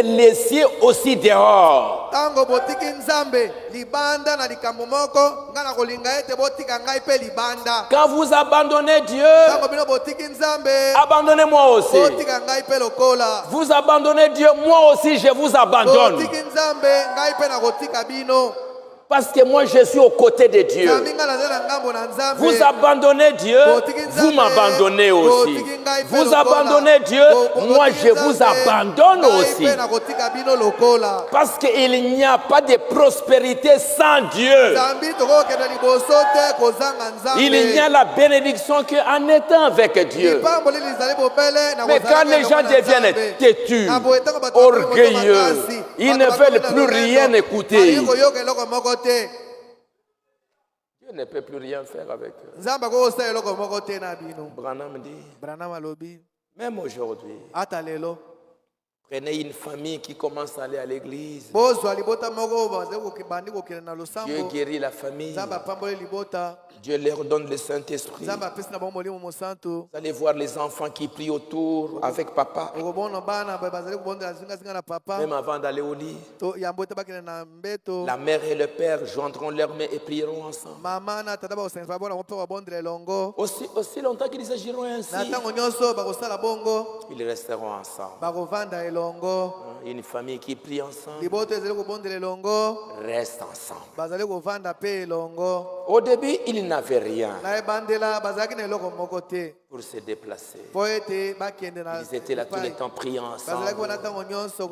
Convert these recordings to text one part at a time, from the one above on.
laissiez aussi dehors. Tango botiki nzambe libanda na likambo moko ngana kolinga ete botika ngai pe libanda. Quand vous abandonnez Dieu, Tango bino botiki nzambe abandonnez-moi aussi. botika ngai pe lokola. Vous abandonnez Dieu, moi aussi je vous abandonne. Botiki nzambe ngai pe na kotika bino. Parce que moi je suis aux côtés de Dieu. Vous abandonnez Dieu, vous m'abandonnez aussi. Vous abandonnez Dieu, moi je vous abandonne aussi. Parce qu'il n'y a pas de prospérité sans Dieu. Il y a la bénédiction qu'en étant avec Dieu. Mais quand les gens deviennent têtus, orgueilleux, ils ne veulent plus rien écouter. Dieu ne peut plus rien faire avec eux. Branham dit, même aujourd'hui, prenez une famille qui commence à aller à l'église. Dieu guérit la famille. Dieu leur donne le Saint-Esprit. Vous allez voir les enfants qui prient autour avec papa. Même avant d'aller au lit, la mère et le père joindront leurs mains et prieront ensemble. Aussi longtemps qu'ils agiront ainsi, ils resteront ensemble. Une famille qui prie ensemble reste ensemble. Au début, ils n'avaient rien pour se déplacer. Ils étaient là tout le temps priant ensemble,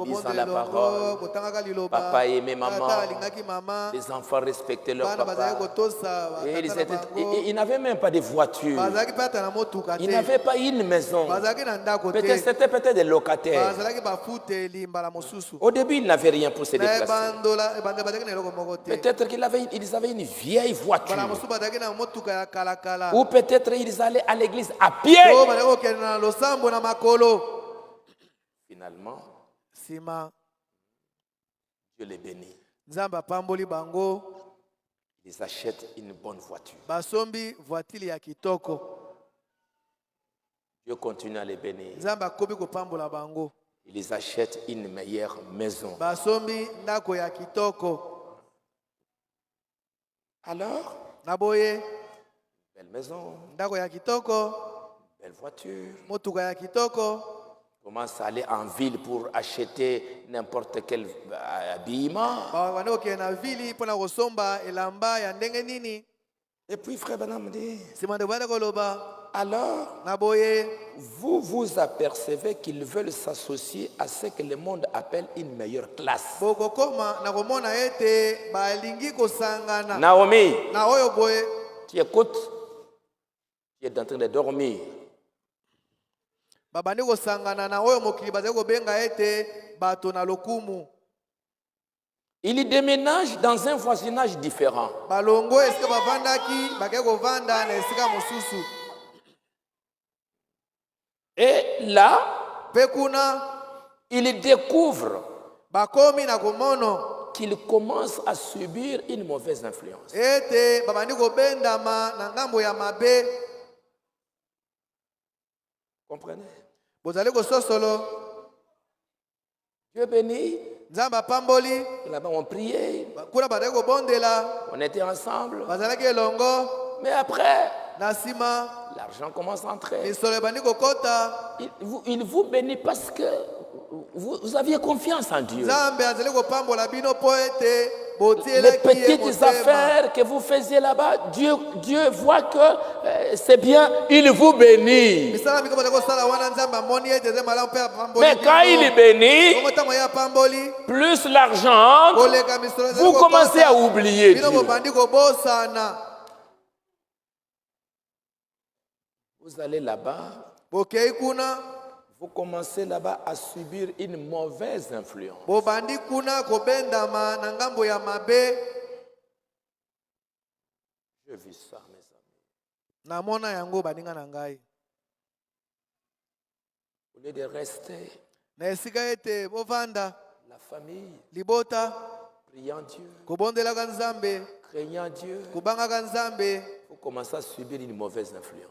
lisant la parole. Papa aimait maman. Les enfants respectaient leur papa. Et ils n'avaient même pas de voiture. Ils n'avaient pas une maison. C'était peut-être des locataires. Au début, ils n'avaient rien pour se déplacer. Peut-être qu'ils avaient une vieille voiture. Ou peut-être ils allaient à l'église à pied. Finalement, Dieu les bénit. Ils achètent une bonne voiture. Dieu continue à les bénir. Ils achètent une meilleure maison. Alors, belle maison, belle voiture. Commence à aller en ville pour acheter n'importe quel habillement. Et puis frère Branham dit, alors, vous vous apercevez qu'ils veulent s'associer à ce que le monde appelle une meilleure classe. Naomi, tu écoutes, tu es en train de dormir. Il déménage dans un voisinage différent. Et là, il découvre qu'il commence à subir une mauvaise influence. Comprenez? Dieu bénit. Là-bas, on priait. On était ensemble. Mais après, l'argent commence à entrer. Il vous bénit parce que vous aviez confiance en Dieu. Les petites affaires que vous faisiez là-bas, Dieu voit que c'est bien, il vous bénit. Mais quand il bénit, plus l'argent entre, vous commencez à oublier Dieu. Vous allez là-bas, vous commencez là-bas à subir une mauvaise influence. Je vis ça, mes amis. Au lieu de rester, la famille, priant Dieu, craignant Dieu, vous commencez à subir une mauvaise influence.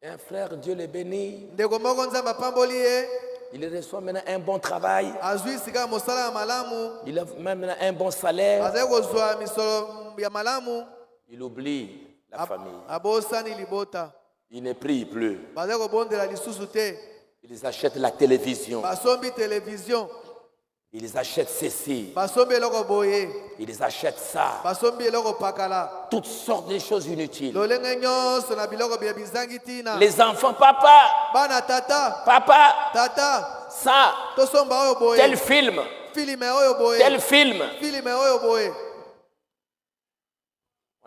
Un frère, Dieu le bénit. ndeko moko nzambe apamboli ye Il reçoit maintenant un bon travail. azwi sika mosala ya malamu Il a maintenant un bon salaire. azali kozwa misolo ya malamu Il oublie la famille. abosani libota Il ne prie plus. bazali kobondela lisusu te Ils achètent la télévision. basombi télévision Ils achètent ceci. basombi eloko boye Ils achètent ça. basombi eloko pakala Toutes sortes de choses inutiles. lolenge nyonso na biloko bya bizangi tina Les enfants, papa, bana tata papa, ça, tosomba oyo boye tel film, filime oyo boye tel film. filime oyo boye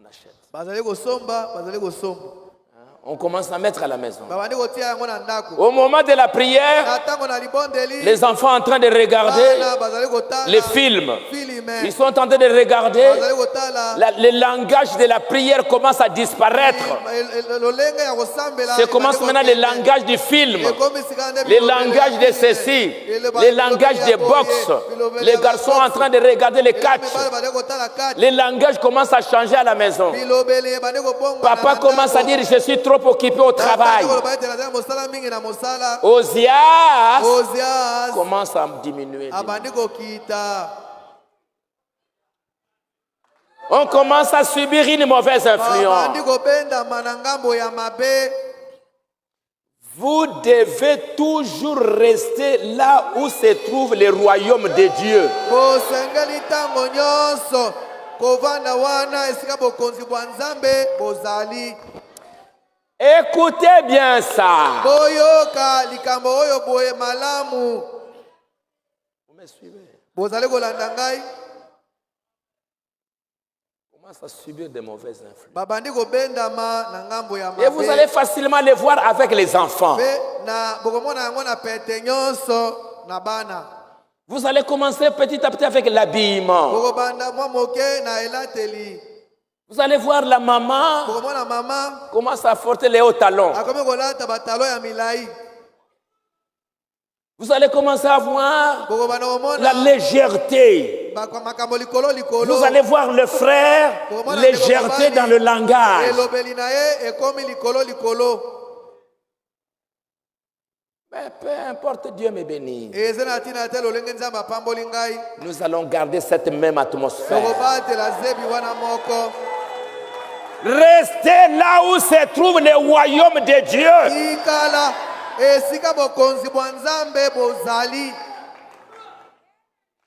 On achète. bazali kosomba bazali kosomba On commence à mettre à la maison. babandi kotia yango na ndako Au moment de la prière, na ntango na libondeli les enfants en train de regarder bana bazali kotala les films. filime Ils sont en train de regarder. bazali kotala Le langage de la prière commence à disparaître. lolenge ya kosambela C'est commence maintenant le langage du film, le langage de ceci, le langage des boxe. Les garçons en train de regarder les catch. Le langage commence à changer à la maison. Papa commence à dire je suis trop occupé au travail. Osias commence à diminuer. On commence à subir une mauvaise influence. Vous devez toujours rester là où se trouve le royaume de Dieu. Écoutez bien ça. Vous me suivez? Commence à subir de mauvaises influences. Et vous allez facilement les voir avec les enfants. Vous allez commencer petit à petit avec l'habillement. Vous allez voir la maman commence à porter les hauts talons. Vous allez commencer à voir la légèreté. Vous allez voir le frère, légèreté dans le langage. Mais peu importe, Dieu me bénit. Nous allons garder cette même atmosphère. Restez là où se trouve le royaume de Dieu.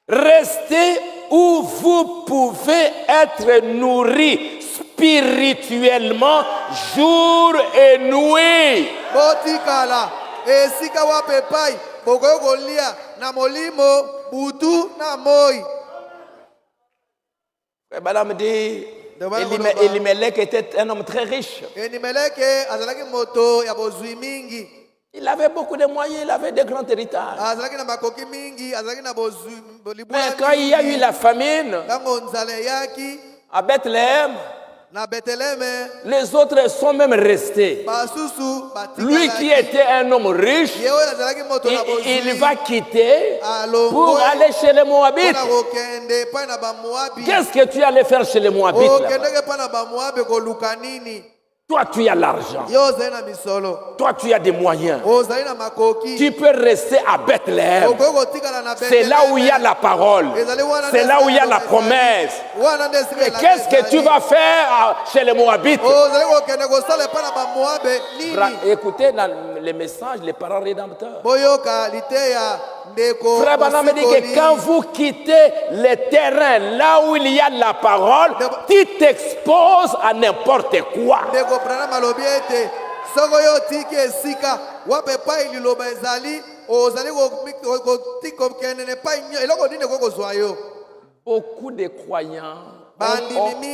Restez où vous pouvez être nourris spirituellement jour et nuit. Madame dit, Elimelech était un homme très riche. Il avait beaucoup de moyens, il avait de grands héritages. Mais quand il y a eu la famine à Bethléem, les autres sont même restés. Lui qui était un homme riche, il va quitter pour aller chez les Moabites. Qu'est-ce que tu allais faire chez les Moabites là-bas? Toi, tu as l'argent. Toi, tu as des moyens. Tu peux rester à Bethléem. C'est là où il y a la parole. C'est là où il y a la promesse. Et qu'est-ce que tu vas faire chez les Moabites? Écoutez les messages, les paroles rédempteurs. Frère Branham me dit que quand vous quittez le terrain, là où il y a la parole, tu t'exposes à n'importe quoi. Beaucoup de croyants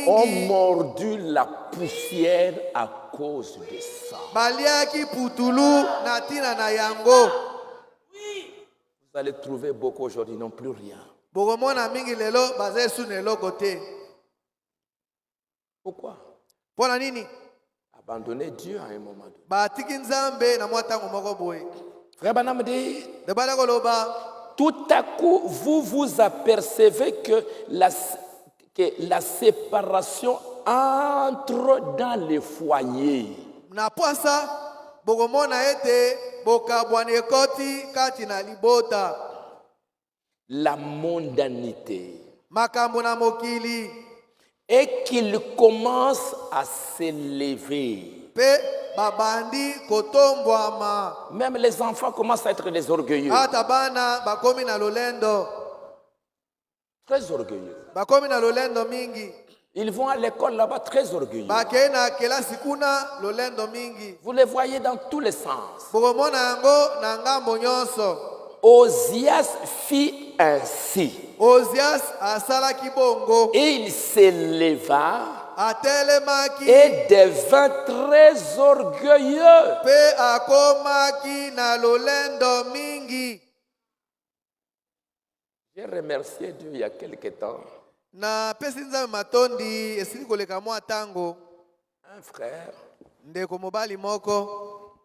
ont mordu la poussière à cause de ça. Vous allez trouver beaucoup aujourd'hui, n'ont plus rien. Pourquoi? Abandonner Dieu à un moment donné. Frère Branham dit, tout à coup, vous vous apercevez que la séparation entre dans les foyers. bokomona ete bokabwana ekoti kati na libota. La mondanité. Makambo na mokili. Et qu'il commence à s'élever. Pe babandi kotombwama. Même les enfants commencent à être des orgueilleux. Ata bana bakomi na lolendo. Très orgueilleux. Bakomi na lolendo mingi. Ils vont à l'école là-bas très orgueilleux. Bakena kelasi kuna lolendo mingi. Vous les voyez dans tous les sens. Bokomona yango na ngambo nyonso. Osias fit ainsi. Osias asalaki bongo. Et il s'éleva Atelemaki. et devint très orgueilleux. Pe akomaki na lolendo mingi. J'ai remercié Dieu il y a quelque temps. Na pesi nzambe matondi esili koleka mwa tango. Un frère Ndeko mobali moko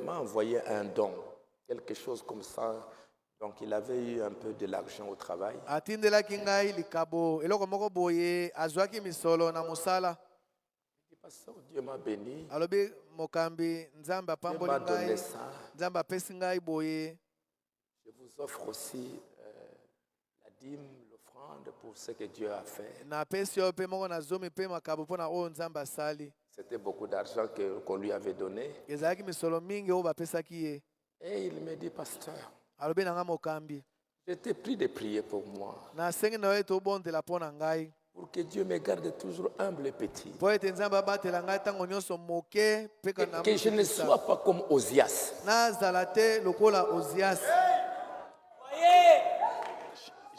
m'a envoyé un don, quelque chose comme ça. Donc il avait eu un peu de l'argent au travail. atindelaki ngai likabo eloko moko boye azwaki misolo na mosala. Dieu m'a béni. Alobi mokambi nzambe apamboli Dieu m'a donné ngai. ça. Nzambe apesi ngai boye. Je vous offre aussi la dîme, l'offrande pour ce que Dieu a fait. Na pesi yo pe moko na zomi pe makabo pona oyo nzambe asali. C'était beaucoup d'argent qu'on lui avait donné. Ezalaki misolo mingi oyo bapesaki ye. Et il me dit, pasteur, Alobi na nga mokambi. j'étais pris de prier pour moi. Na sengi na yo ete obondela pona ngai. Pour que Dieu me garde toujours humble et petit. Po ete nzambe abatela ngai ntango nyonso moke pe kana Que je ne sois pas comme Osias. nazala te lokola Osias.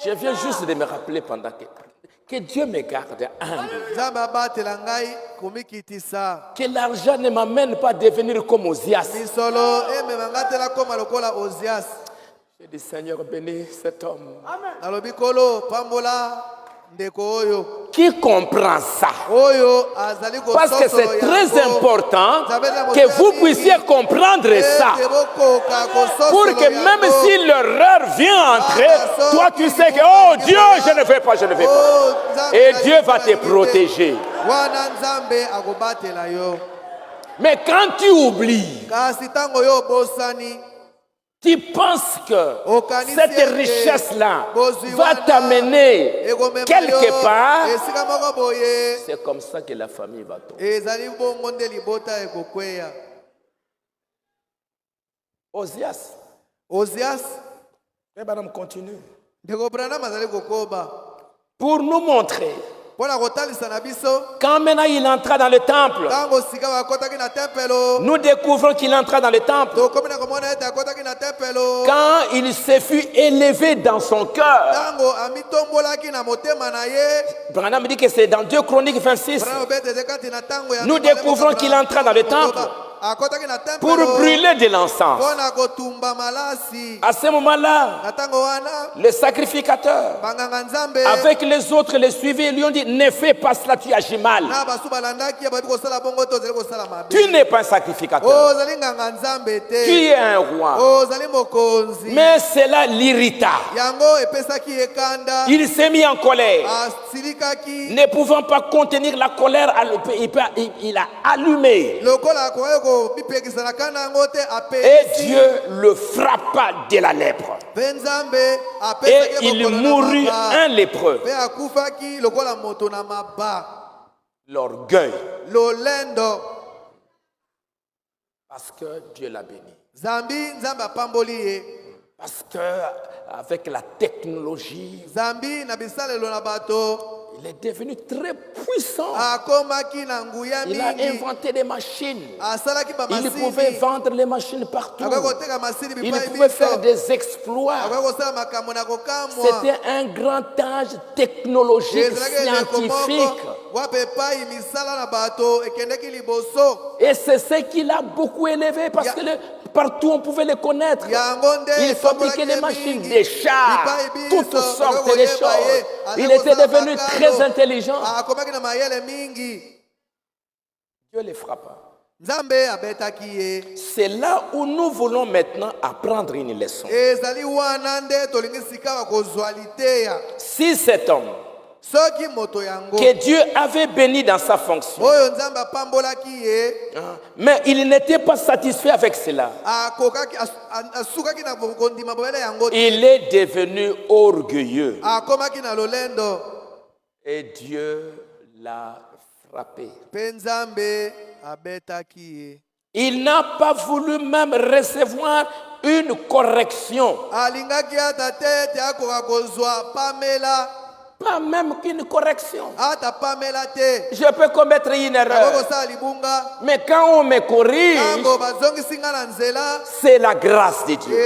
Je viens juste de me rappeler pendant que Dieu me garde humble. Nzambe abatela ngai komikitisa. Que l'argent ne m'amène pas à devenir comme Osias. Misolo ememanga tela koma lokola Osias. J'ai dit, Seigneur, bénis cet homme. Nalobi kolo pambola ndeko oyo. Qui comprend ça? Oyo azali ko Parce que c'est très important que vous puissiez comprendre ça. Pour que même si l'erreur vient entrer, toi tu sais que, oh Dieu, je ne vais pas, je ne vais pas. Et Dieu va te protéger. Wana nzambe akobatela yo. Mais quand tu oublies, Kasi tango yo bosani. tu penses que cette richesse-là va t'amener quelque part, c'est comme ça que la famille va tomber. Osias. Osias. Et madame continue. Pour nous montrer. Quand maintenant il entra dans le temple, nous découvrons qu'il entra dans le temple. Quand il se fut élevé dans son cœur, Branham me dit que c'est dans 2 Chroniques 26. Nous découvrons qu'il entra dans le temple pour brûler de l'encens. À ce moment-là, le sacrificateur, avec les autres, les suivis, lui ont dit, ne fais pas cela, tu agis mal. Tu n'es pas un sacrificateur. Tu es un roi. Mais cela l'irrita. Il s'est mis en colère. Ne pouvant pas contenir la colère, il a allumé. Et Dieu le frappa de la lèpre. Et il mourut un lépreux. L'orgueil. Parce que Dieu l'a béni. Parce que avec la technologie, il est devenu très puissant. Il a inventé des machines. Il pouvait vendre les machines partout. Il pouvait faire des exploits. C'était un grand âge technologique, scientifique. Et c'est ce qui l'a beaucoup élevé parce que partout on pouvait les connaître. Il fabriquait des machines, des chars, toutes sortes de choses. Il était devenu très intelligent. Dieu les frappa. C'est là où nous voulons maintenant apprendre une leçon. Si cet homme que Dieu avait béni dans sa fonction. Mais il n'était pas satisfait avec cela. Il est devenu orgueilleux. Et Dieu l'a frappé. Il n'a pas voulu même recevoir une correction. Pas même qu'une correction. Je peux commettre une erreur. Mais quand on me corrige, c'est la grâce de Dieu.